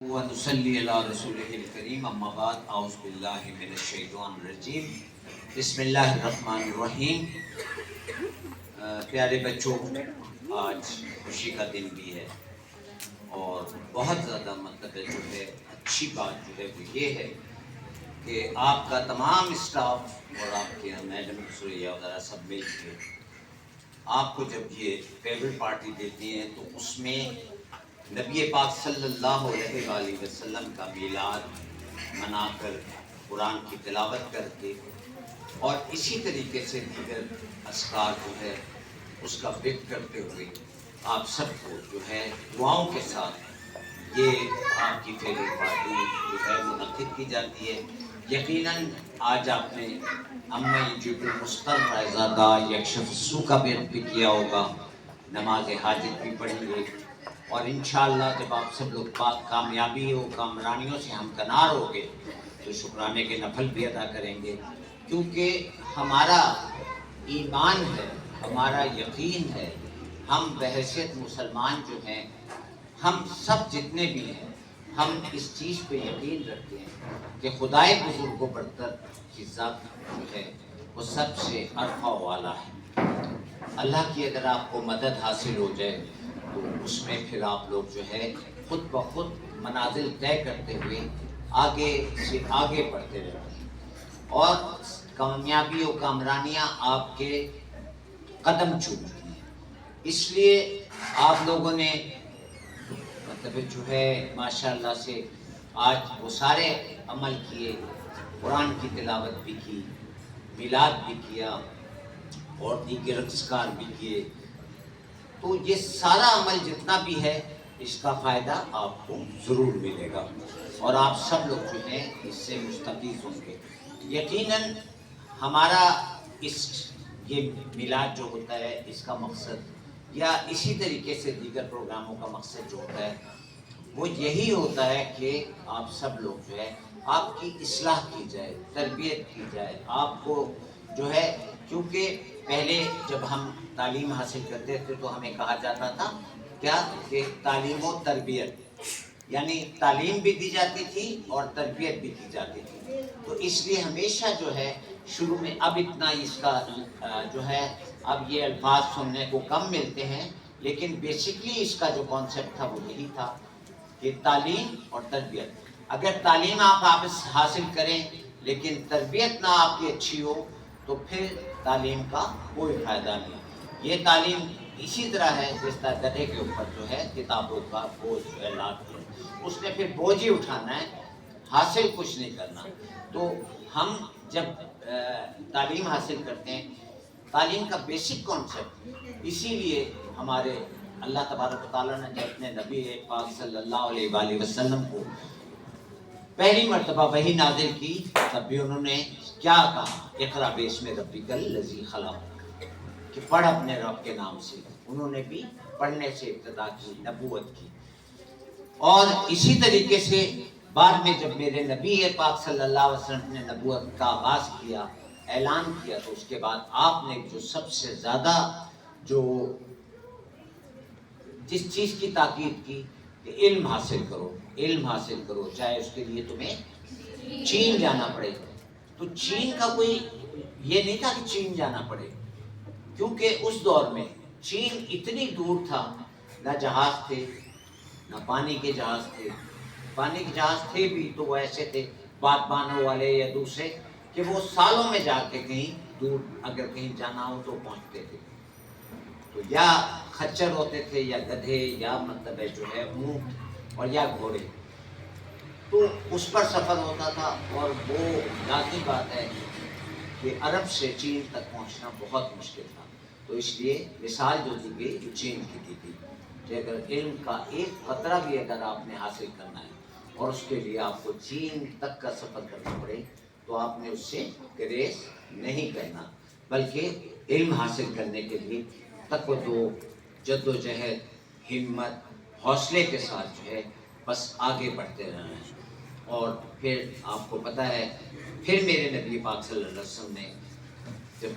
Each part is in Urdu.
ونصلی علی رسولہ الکریم اما بعد اعوذ باللہ من الشیطان الرجیم بسم اللہ الرحمن الرحیم۔ پیارے بچوں، آج خوشی کا دن بھی ہے اور بہت زیادہ جو ہے اچھی بات جو ہے وہ یہ ہے کہ آپ کا تمام اسٹاف اور آپ کے میڈم سوریا وغیرہ سب مل کے آپ کو جب یہ فیئرویل پارٹی دیتے ہیں تو اس میں نبی پاک صلی اللہ علیہ وآلہ وسلم کا میلاد منا کر قرآن کی تلاوت کر کے اور اسی طریقے سے دیگر اذکار جو ہے اس کا ذکر کرتے ہوئے آپ سب کو جو ہے دعاؤں کے ساتھ یہ آپ کی فیئرویل پارٹی جو ہے منعقد کی جاتی ہے۔ یقیناً آج آپ نے اما جب المستر رائزادہ یکشفسو کا بھی کیا ہوگا، نماز حاجت بھی پڑھیں گے اور انشاءاللہ جب آپ سب لوگ کامیابی و کامرانیوں سے ہمکنار ہو گے تو شکرانے کے نفل بھی ادا کریں گے، کیونکہ ہمارا ایمان ہے، ہمارا یقین ہے، ہم بحیثیت مسلمان جو ہیں، ہم سب جتنے بھی ہیں، ہم اس چیز پہ یقین رکھتے ہیں کہ خدائے بزرگ و برتر کی ذات جو ہے وہ سب سے عرفہ والا ہے۔ اللہ کی اگر آپ کو مدد حاصل ہو جائے تو اس میں پھر آپ لوگ جو ہے خود بخود منازل طے کرتے ہوئے آگے سے آگے بڑھتے رہتے ہیں اور کامیابی و کامرانیاں آپ کے قدم چومتی ہیں۔ اس لیے آپ لوگوں نے جو ہے ماشاءاللہ سے آج وہ سارے عمل کیے، قرآن کی تلاوت بھی کی، میلاد بھی کیا اور دیگر اذکار بھی کیے، تو یہ سارا عمل جتنا بھی ہے اس کا فائدہ آپ کو ضرور ملے گا اور آپ سب لوگ جو ہیں اس سے مستفید ہوں گے۔ یقیناً ہمارا یہ میلاد جو ہوتا ہے اس کا مقصد یا اسی طریقے سے دیگر پروگراموں کا مقصد جو ہوتا ہے وہ یہی ہوتا ہے کہ آپ سب لوگ جو ہے آپ کی اصلاح کی جائے، تربیت کی جائے، آپ کو جو ہے، کیونکہ پہلے جب ہم تعلیم حاصل کرتے تھے تو ہمیں کہا جاتا تھا کیا کہ تعلیم و تربیت، یعنی تعلیم بھی دی جاتی تھی اور تربیت بھی کی جاتی تھی، تو اس لیے ہمیشہ جو ہے شروع میں اب اتنا اس کا جو ہے اب یہ الفاظ سننے کو کم ملتے ہیں، لیکن بیسکلی اس کا جو کانسیپٹ تھا وہ یہی تھا کہ تعلیم اور تربیت۔ اگر تعلیم آپ حاصل کریں لیکن تربیت نہ آپ کی اچھی ہو تو پھر تعلیم کا کوئی فائدہ نہیں۔ یہ تعلیم اسی طرح ہے جس طرح گدھے کے اوپر جو ہے کتابوں کا بوجھ جو ہے لاد کے اس نے پھر بوجھ ہی اٹھانا ہے، حاصل کچھ نہیں کرنا۔ تو ہم جب تعلیم حاصل کرتے ہیں، تعلیم کا بیسک کانسیپٹ اسی لیے ہمارے اللہ تبارک و تعالیٰ نے جب اپنے نبی پاک صلی اللہ علیہ وآلہ وسلم کو پہلی مرتبہ وحی نازل کی تب بھی انہوں نے کیا کہا؟ اقرأ باسم ربک الذی خلق، کہ پڑھ اپنے رب کے نام سے۔ انہوں نے بھی پڑھنے سے ابتدا کی، نبوت کی۔ اور اسی طریقے سے بعد میں جب میرے نبی پاک صلی اللہ علیہ وسلم نے نبوت کا آغاز کیا، اعلان کیا، تو اس کے بعد آپ نے جو سب سے زیادہ جو جس چیز کی تاکید کی کہ علم حاصل کرو، علم حاصل کرو، چاہے اس کے لیے تمہیں چین جانا پڑے۔ تو چین کا کوئی یہ نہیں تھا کہ چین جانا پڑے، کیونکہ اس دور میں چین اتنی دور تھا، نہ جہاز تھے نہ پانی کے جہاز تھے، پانی کے جہاز تھے بھی تو وہ ایسے تھے بادبانوں والے یا دوسرے کہ وہ سالوں میں جا کے کہیں دور اگر کہیں جانا ہو تو پہنچتے تھے، تو یا خچر ہوتے تھے یا گدھے یا جو ہے اونٹ اور یا گھوڑے، تو اس پر سفر ہوتا تھا۔ اور وہ ذاتی بات ہے کہ عرب سے چین تک پہنچنا بہت مشکل تھا، تو اس لیے مثال جو دی گئی جو چین کی دی گئی کہ اگر علم کا ایک قطرہ بھی اگر آپ نے حاصل کرنا ہے اور اس کے لیے آپ کو چین تک کا سفر کرنا پڑے تو آپ نے اس سے گریز نہیں کرنا، بلکہ علم حاصل کرنے کے لیے تقوی، جد و جہد، ہمت، حوصلے کے ساتھ جو ہے بس آگے بڑھتے رہنا ہے۔ اور پھر آپ کو پتہ ہے پھر میرے نبی پاک صلی اللہ علیہ وسلم نے جب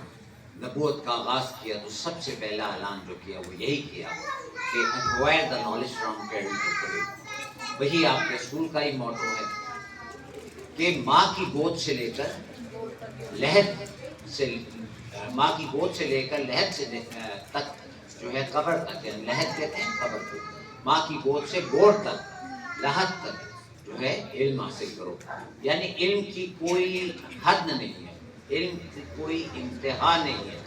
نبوت کا آغاز کیا تو سب سے پہلا اعلان جو کیا وہ یہی کیا کہ acquire the knowledge from cradle to grave، وہی آپ کے اسکول کا ہی موٹو ہے کہ ماں کی گود سے لے کر لحد سے ماں کی گود سے لے کر لحد سے تک جو ہے قبر تک، یعنی لحد کہتے ہیں قبر کو، ماں کی گود سے گوڑ تک لحد تک جو ہے علم حاصل کرو. یعنی علم کی کوئی حد نہیں ہے، علم کی کوئی انتہا نہیں ہے.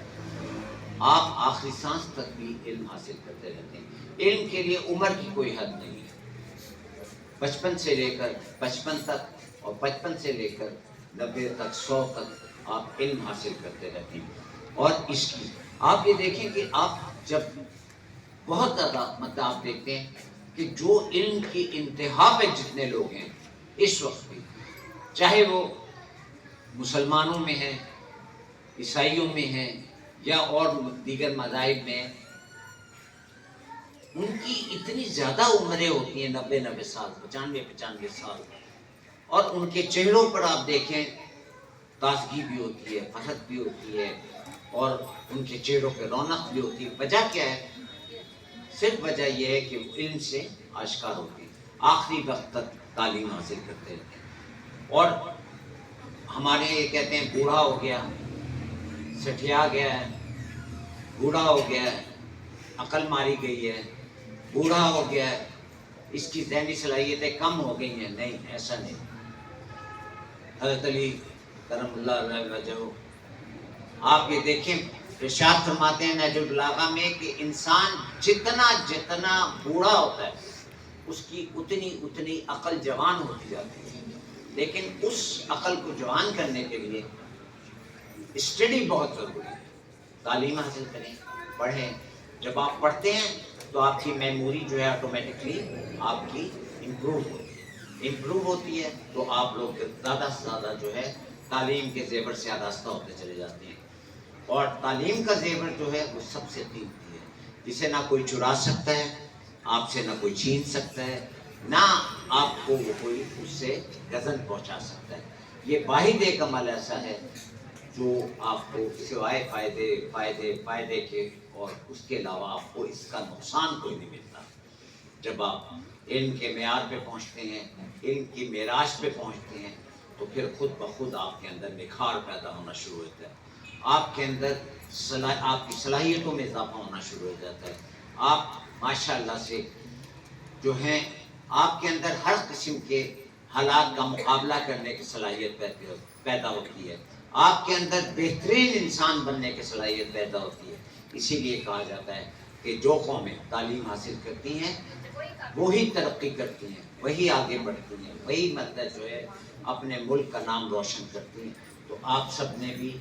آپ آخری سانس تک بھی علم حاصل کرتے رہتے ہیں. علم کے لیے عمر کی کوئی حد نہیں ہے. 55 سے لے کر 55 تک اور 55 سے لے کر 90 تک 100 تک آپ علم حاصل کرتے رہتے ہیں. اور اس کی آپ یہ دیکھیں کہ آپ جب بہت زیادہ مطلب آپ دیکھتے ہیں کہ جو علم کی انتہا پہ جتنے لوگ ہیں اس وقت بھی، چاہے وہ مسلمانوں میں ہیں، عیسائیوں میں ہیں یا اور دیگر مذاہب میں، ان کی اتنی زیادہ عمریں ہوتی ہیں، 90 سال، 95 سال، اور ان کے چہروں پر آپ دیکھیں تازگی بھی ہوتی ہے، فرحت بھی ہوتی ہے، اور ان کے چہروں پہ رونق بھی ہوتی ہے. وجہ کیا ہے؟ صرف وجہ یہ ہے کہ وہ علم سے آشکار ہوتی ہے. آخری وقت تک تعلیم حاصل کرتے رہتے ہیں. اور ہمارے یہ کہتے ہیں بوڑھا ہو گیا، سٹھیا گیا ہے، بوڑھا ہو گیا ہے، عقل ماری گئی ہے، بوڑھا ہو گیا ہے، اس کی ذہنی صلاحیتیں کم ہو گئی ہیں. نہیں، ایسا نہیں. حضرت علی کرم اللہ علیہ وجہ، آپ یہ دیکھیں ارشاد فرماتے ہیں نہج البلاغہ میں کہ انسان جتنا جتنا بوڑھا ہوتا ہے اس کی اتنی عقل جوان ہوتی جاتی ہے. لیکن اس عقل کو جوان کرنے کے لیے اسٹڈی بہت ضروری ہے. تعلیم حاصل کریں، پڑھیں. جب آپ پڑھتے ہیں تو آپ کی میموری جو ہے آٹومیٹکلی آپ کی امپروو ہوتی ہے. تو آپ لوگ زیادہ سے زیادہ جو ہے تعلیم کے زیور سے آراستہ ہوتے چلے جاتے ہیں. اور تعلیم کا زیور جو ہے وہ سب سے قیمتی ہے، جسے نہ کوئی چرا سکتا ہے آپ سے، نہ کوئی چھین سکتا ہے، نہ آپ کو وہ کوئی اس سے غضب پہنچا سکتا ہے. یہ واحد ایک عمل ایسا ہے جو آپ کو سوائے فائدے کے اور اس کے علاوہ آپ کو اس کا نقصان کوئی نہیں ملتا. جب آپ علم کے معیار پہ پہنچتے ہیں، علم کی معراج پہ پہنچتے ہیں، تو پھر خود بخود آپ کے اندر نکھار پیدا ہونا شروع ہوتا ہے. آپ کے اندر آپ کی صلاحیتوں میں اضافہ ہونا شروع ہو جاتا ہے. آپ ماشاءاللہ سے جو ہیں آپ کے اندر ہر قسم کے حالات کا مقابلہ کرنے کی صلاحیت پیدا ہوتی ہے. آپ کے اندر بہترین انسان بننے کی صلاحیت پیدا ہوتی ہے. اسی لیے کہا جاتا ہے کہ جو قومیں تعلیم حاصل کرتی ہیں وہی ترقی کرتی ہیں، وہی آگے بڑھتی ہیں، وہی مطلب جو ہے اپنے ملک کا نام روشن کرتی ہیں. تو آپ سب نے بھی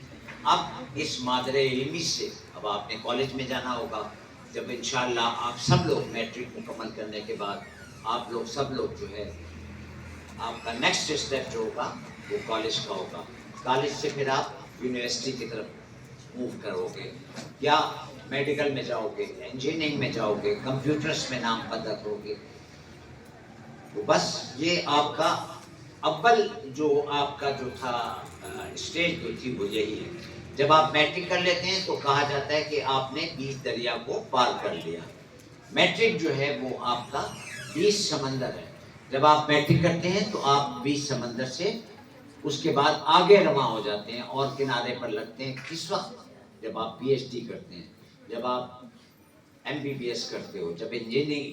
اب اس مادر علمی سے، اب آپ نے کالج میں جانا ہوگا. جب انشاءاللہ آپ سب لوگ میٹرک مکمل کرنے کے بعد آپ لوگ سب لوگ جو ہے آپ کا نیکسٹ اسٹیپ جو ہوگا وہ کالج کا ہوگا. کالج سے پھر آپ یونیورسٹی کی طرف موو کرو گے، یا میڈیکل میں جاؤ گے، انجینئرنگ میں جاؤ گے، کمپیوٹرز میں نام پتہ کرو گے. تو بس یہ آپ کا اول جو آپ کا جو تھا اسٹیج جو تھی وہ یہی ہے. جب آپ میٹرک کر لیتے ہیں تو کہا جاتا ہے کہ آپ نے 20 دریا کو پار کر لیا. میٹرک جو ہے وہ آپ کا 20 سمندر ہے. جب آپ میٹرک کرتے ہیں تو آپ 20 سمندر سے اس کے بعد آگے رواں ہو جاتے ہیں اور کنارے پر لگتے ہیں. کس وقت؟ جب آپ پی ایچ ڈی کرتے ہیں، جب آپ MBBS کرتے ہو، جب انجینئرنگ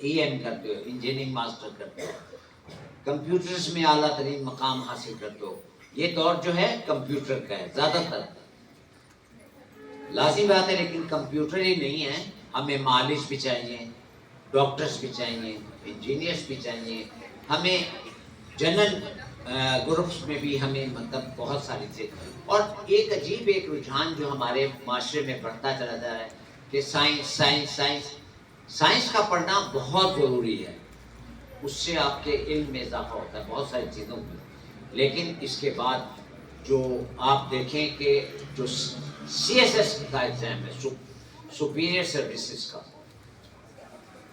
EM کرتے ہو، انجینئرنگ ماسٹر کرتے ہو، کمپیوٹرز میں اعلیٰ ترین مقام حاصل کرتے ہو. یہ دور جو ہے کمپیوٹر کا ہے زیادہ تر. لازم بات ہے لیکن کمپیوٹر ہی نہیں ہے، ہمیں معالج بھی چاہیے، ڈاکٹرز بھی چاہیے، انجینئرز بھی چاہیے. ہمیں جنرل گروپس میں بھی ہمیں مطلب بہت ساری چیز. اور ایک عجیب ایک رجحان جو ہمارے معاشرے میں بڑھتا چلا جا رہا ہے کہ سائنس کا پڑھنا بہت ضروری ہے. اس سے آپ کے علم میں اضافہ ہوتا ہے بہت ساری چیزوں میں. لیکن اس کے بعد جو آپ دیکھیں کہ جو CSS کا ایگزام ہے، سپیریئر سروسز کا،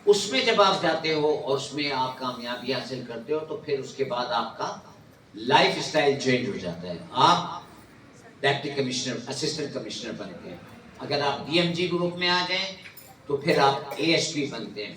اس میں جب آپ جاتے ہو اور اس میں آپ کامیابی حاصل کرتے ہو تو پھر اس کے بعد آپ کا لائف اسٹائل چینج ہو جاتا ہے. آپ ڈپٹی کمشنر، اسسٹنٹ کمشنر بنتے ہیں. اگر آپ DMG گروپ میں آ جائیں تو پھر آپ ASP بنتے ہیں.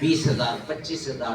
20,000, 25,000,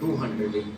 200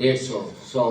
150, 100,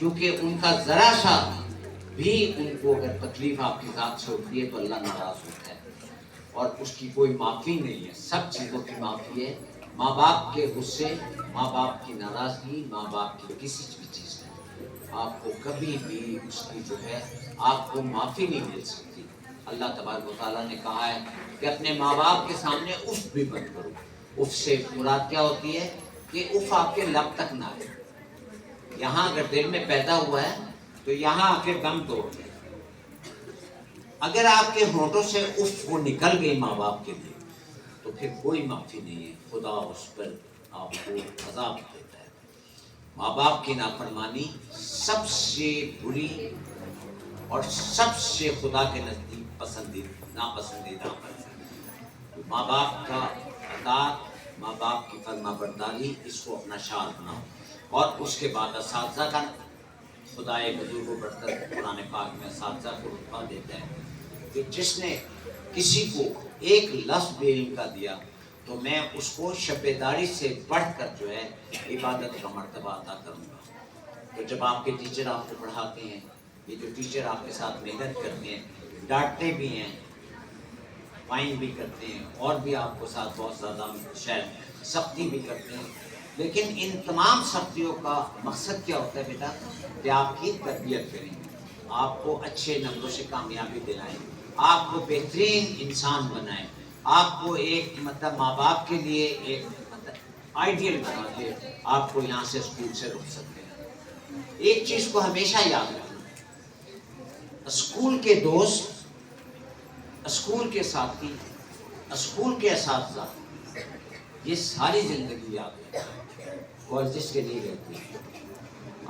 کیونکہ ان کا ذرا سا بھی ان کو اگر تکلیف آپ کی ذات سے ہوتی ہے تو اللہ ناراض ہوتا ہے اور اس کی کوئی معافی نہیں ہے. سب چیزوں کی معافی ہے. ماں باپ کے غصے، ماں باپ کی ناراضگی، ماں باپ کی کسی بھی چیز میں آپ کو کبھی بھی اس کی جو ہے آپ کو معافی نہیں مل سکتی. اللہ تبارک و تعالیٰ نے کہا ہے کہ اپنے ماں باپ کے سامنے اف بھی مت کرو. اف سے مراد کیا ہوتی ہے کہ اف آپ کے لب تک نہ آئے. یہاں اگر دل میں پیدا ہوا ہے تو یہاں آ کے دم توڑ دے. اگر آپ کے ہونٹوں سے اف وہ نکل گئی ماں باپ کے لیے تو پھر کوئی معافی نہیں ہے. خدا اس پر آپ کو عذاب دیتا ہے. ماں باپ کی نافرمانی سب سے بری اور سب سے خدا کے نزدیک ناپسندیدہ عمل ہے. ماں باپ کا اطاعت، ماں باپ کی فرما برداری، اس کو اپنا شعار بناؤ. اور اس کے بعد اساتذہ کا، خدا بزرگ و برتر قرآن پاک میں اساتذہ کو رتبہ دیتا ہے کہ جس نے کسی کو ایک لفظ بھی علم کا دیا تو میں اس کو شبیداری سے بڑھ کر جو ہے عبادت کا مرتبہ عطا کروں گا. تو جب آپ کے ٹیچر آپ کو پڑھاتے ہیں، یہ جو ٹیچر آپ کے ساتھ محنت کرتے ہیں، ڈانٹتے بھی ہیں، فائن بھی کرتے ہیں، اور بھی آپ کو ساتھ بہت زیادہ شاید سختی بھی کرتے ہیں، لیکن ان تمام سختیوں کا مقصد کیا ہوتا ہے بیٹا؟ کہ آپ کی تربیت کریں، آپ کو اچھے نمبروں سے کامیابی دلائیں، آپ کو بہترین انسان بنائیں، آپ کو ایک مطلب ماں باپ کے لیے ایک مطلب آئیڈیل بنا کے آپ کو یہاں سے اسکول سے روک سکتے ہیں. ایک چیز کو ہمیشہ یاد رکھنا، اسکول کے دوست، اسکول کے ساتھی، اسکول کے اساتذہ، یہ ساری زندگی یاد ہے. کالجز کے لیے رہتی ہے.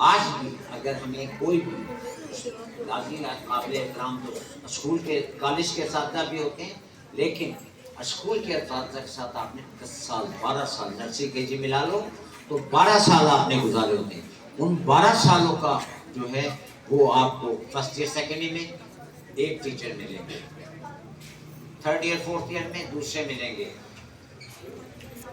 آج بھی اگر ہمیں کوئی بھی لازمی قابل احترام تو اسکول کے، کالج کے اساتذہ بھی ہوتے ہیں، لیکن اسکول کے اساتذہ کے ساتھ آپ نے 10 سال 12 سال نرسری کے جی ملا لو تو 12 سال آپ نے گزارے ہوتے ہیں. ان 12 سالوں کا جو ہے وہ آپ کو فرسٹ ایئر سیکنڈ ایئر میں ایک ٹیچر ملیں گے، تھرڈ ایئر فورتھ ایئر میں دوسرے ملیں گے،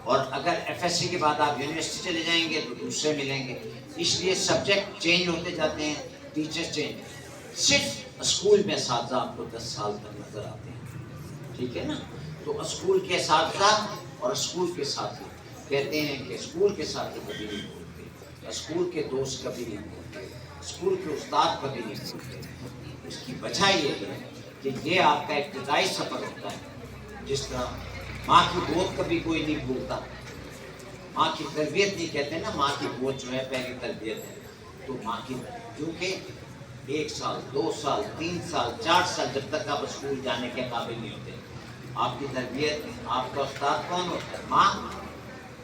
اور اگر ایف ایس سی کے بعد آپ یونیورسٹی چلے جائیں گے تو دوسرے ملیں گے. اس لیے سبجیکٹ چینج ہوتے جاتے ہیں، ٹیچر چینج. صرف اسکول میں اساتذہ آپ کو 10 سال تک نظر آتے ہیں. ٹھیک ہے نا؟ تو اسکول کے اساتذہ اور اسکول کے ساتھی کہتے ہیں کہ اسکول کے ساتھی کبھی نہیں بھولتے، اسکول کے دوست کبھی نہیں بھولتے، اسکول کے استاد کبھی نہیں بھولتے. اس کی وجہ یہ ہے کہ یہ آپ کا ابتدائی سفر ہوتا ہے. جس طرح ماں کی گود کبھی کوئی نہیں بھولتا، ماں کی تربیت نہیں کہتے نا، ماں کی گود جو ہے پہلی تربیت ہے. تو ماں کی، کیونکہ 1 سال 2 سال 3 سال 4 سال جب تک آپ اسکول جانے کے قابل نہیں ہوتے، آپ کی تربیت، آپ کا استاد کون ہوتا ہے؟ ماں.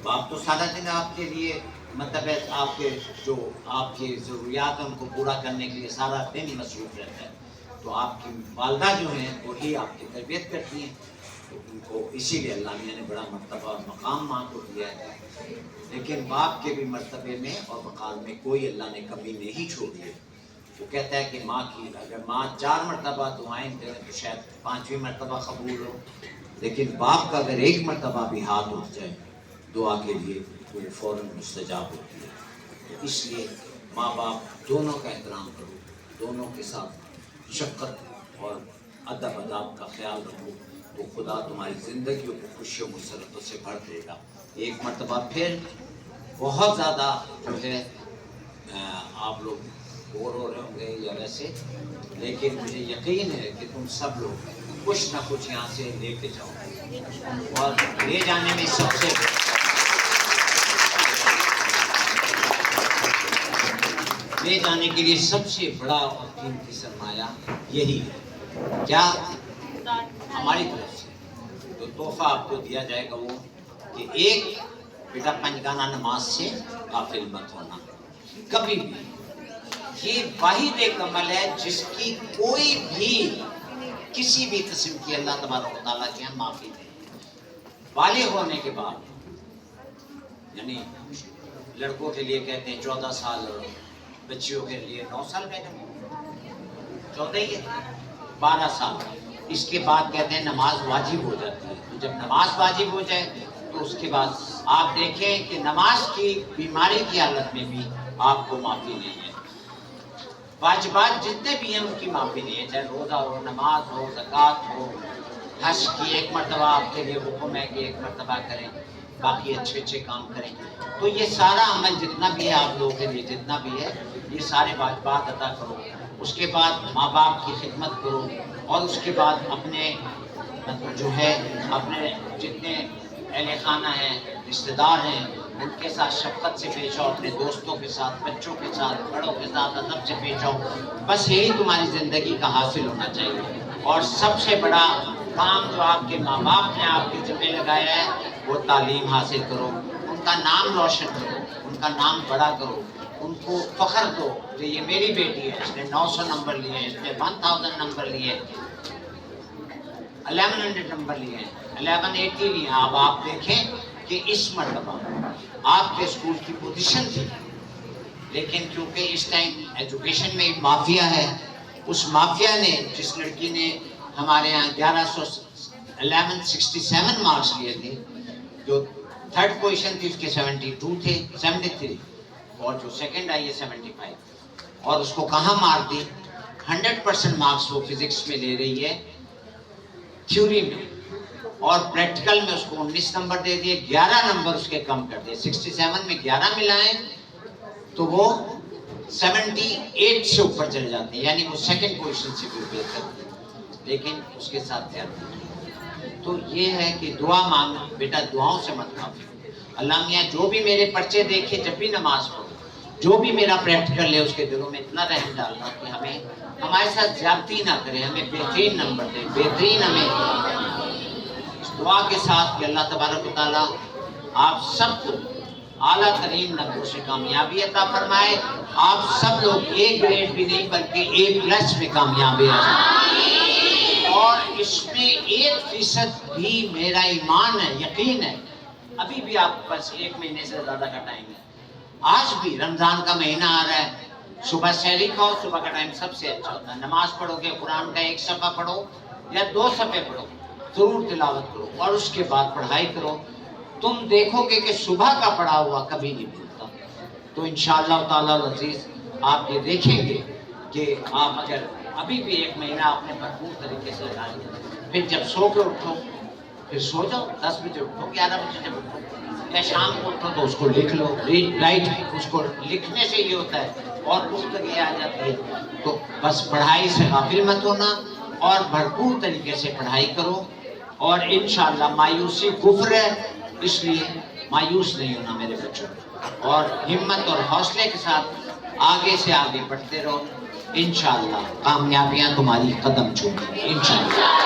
باپ تو سارا دن آپ کے لیے مطلب ہے آپ کے جو آپ کی ضروریات ہیں ان کو پورا کرنے کے لیے سارا دن مصروف رہتا ہے. تو آپ کی والدہ جو ہیں وہی آپ کی تربیت کرتی ہیں. تو ان کو اسی لیے اللہ میاں نے بڑا مرتبہ اور مقام ماں کو دیا ہے. لیکن باپ کے بھی مرتبے میں اور مقام میں کوئی اللہ نے کمی نہیں چھوڑی ہے. وہ کہتا ہے کہ ماں کی اگر ماں 4 مرتبہ دعائیں دیں تو شاید 5ویں مرتبہ قبول ہو، لیکن باپ کا اگر 1 مرتبہ بھی ہاتھ اٹھ جائے دعا کے لیے تو وہ فوراً مستجاب ہوتی ہے. تو اس لیے ماں باپ دونوں کا احترام کرو، دونوں کے ساتھ شفقت اور ادب اداب کا خیال رکھو تو خدا تمہاری زندگیوں کو خوشیوں مسرتوں سے بھر دے گا. ایک مرتبہ پھر بہت زیادہ جو ہے آپ لوگ بور ہو رہے ہوں گے یا ویسے، لیکن مجھے یقین ہے کہ تم سب لوگ کچھ نہ کچھ یہاں سے لے کے جاؤ گے، اور لے جانے میں سب سے لے جانے کے لیے سب سے بڑا اور قیمتی سرمایہ یہی ہے. کیا؟ ہماری طرف سے تو تحفہ آپ کو دیا جائے گا وہ کہ ایک بیٹا پنجگانہ نماز سے غافل مت ہونا کبھی بھی. یہ واحد ایک عمل ہے جس کی کوئی بھی کسی بھی قسم کی اللہ تبارک و تعالیٰ کے یہاں معافی نہیں. بالغ ہونے کے بعد، یعنی لڑکوں کے لیے کہتے ہیں 14 سال اور بچیوں کے لیے 9 سال پہلے 14 ہی 12 سال. اس کے بعد کہتے ہیں نماز واجب ہو جاتی ہے. تو جب نماز واجب ہو جائے تو اس کے بعد آپ دیکھیں کہ نماز کی بیماری کی حالت میں بھی آپ کو معافی نہیں ہے. واجبات جتنے بھی ہیں ان کی معافی نہیں ہے، چاہے روزہ ہو، نماز ہو، زکوٰۃ ہو، حج کی ایک مرتبہ آپ کے لیے حکم ہے کہ ایک مرتبہ کریں، باقی اچھے اچھے کام کریں. تو یہ سارا عمل جتنا بھی ہے آپ لوگوں کے لیے جتنا بھی ہے، یہ سارے واجبات ادا کرو. اس کے بعد ماں باپ کی خدمت کرو، اور اس کے بعد اپنے جو ہے اپنے جتنے اہل خانہ ہیں، رشتہ دار ہیں، ان کے ساتھ شفقت سے پیش آؤ، اپنے دوستوں کے ساتھ، بچوں کے ساتھ، بڑوں کے ساتھ ادب سے پیش آؤ. بس یہی تمہاری زندگی کا حاصل ہونا چاہیے. اور سب سے بڑا کام جو آپ کے ماں باپ نے آپ کے ذمہ لگایا ہے وہ تعلیم حاصل کرو، ان کا نام روشن کرو، ان کا نام بڑا کرو، ان کو فخر دو کہ یہ میری بیٹی ہے، اس نے 900 نمبر لیے، اس نے 1000 نمبر لیے، 1100 نمبر لیے ہیں، 1180 لیے ہیں. اب آپ دیکھیں کہ اس مرتبہ آپ کے اسکول کی پوزیشن تھی، لیکن کیونکہ اس ٹائم ایجوکیشن میں ایک مافیا ہے، اس مافیا نے جس لڑکی نے ہمارے یہاں 1167 مارکس لیے تھے، جو تھرڈ پوزیشن تھی اس کے 72 تھے، 73، اور جو سیکنڈ آئی ہے 75، اور اس کو کہاں مار دی؟ 100% مارکس وہ فزکس میں لے رہی ہے، تھیوری میں، اور پریکٹیکل میں اس کو 19 نمبر دے دیے، 11 نمبر اس کے کم کر دیے. 67 میں 11 ملائیں تو وہ 78 سے اوپر چلے جاتے ہیں، یعنی وہ سیکنڈ پوزیشن سے بھی بہتر ہے، لیکن اس کے ساتھ کیا تھا. تو یہ ہے کہ دعا مانگنا بیٹا، دعاؤں سے مت کافی. اللہ میاں جو بھی میرے پرچے دیکھے جب بھی نماز پڑھو، جو بھی میرا پریکٹیکل لے، اس کے دلوں میں اتنا رحم ڈالنا کہ ہمارے ساتھ زیادتی نہ کرے، ہمیں بہترین نمبر دے، بہترین ہمیں. اس دعا کے ساتھ کہ اللہ تبارک و تعالیٰ آپ سب کو اعلیٰ ترین نمبروں سے کامیابی عطا فرمائے. آپ سب لوگ اے گریڈ بھی نہیں بلکہ A+ میں کامیابی عطا، اور اس میں 1% بھی میرا ایمان ہے، یقین ہے. ابھی بھی آپ بس 1 مہینے سے زیادہ کا ٹائم ہے، آج بھی رمضان کا مہینہ آ رہا ہے، صبح سحری کھاؤ، صبح کا ٹائم سب سے اچھا ہوتا ہے. نماز پڑھو گے، قرآن کا 1 صفحہ پڑھو یا 2 صفحے پڑھو، ضرور تلاوت کرو، اور اس کے بعد پڑھائی کرو. تم دیکھو گے کہ صبح کا پڑھا ہوا کبھی نہیں بھولتا. تو انشاءاللہ تعالیٰ العزیز آپ یہ دیکھیں گے کہ آپ اگر ابھی بھی 1 مہینہ آپ نے بھرپور طریقے سے لگائیں گے، پھر جب سو کے اٹھو پھر سو جاؤ، 10 بجے اٹھو، 11 بجے جب اٹھو، یا شام کو اٹھو تو اس کو لکھ لو، ریڈ رائٹ. اس کو لکھنے سے یہ ہوتا ہے اور پختگی آ جاتی ہے. تو بس پڑھائی سے غافل مت ہونا، اور بھرپور طریقے سے پڑھائی کرو. اور انشاءاللہ مایوسی کفر ہے، اس لیے مایوس نہیں ہونا میرے بچوں، اور ہمت اور حوصلے کے ساتھ آگے سے آگے بڑھتے رہو. انشاءاللہ کامیابیاں تمہاری قدم چومیں گی انشاءاللہ.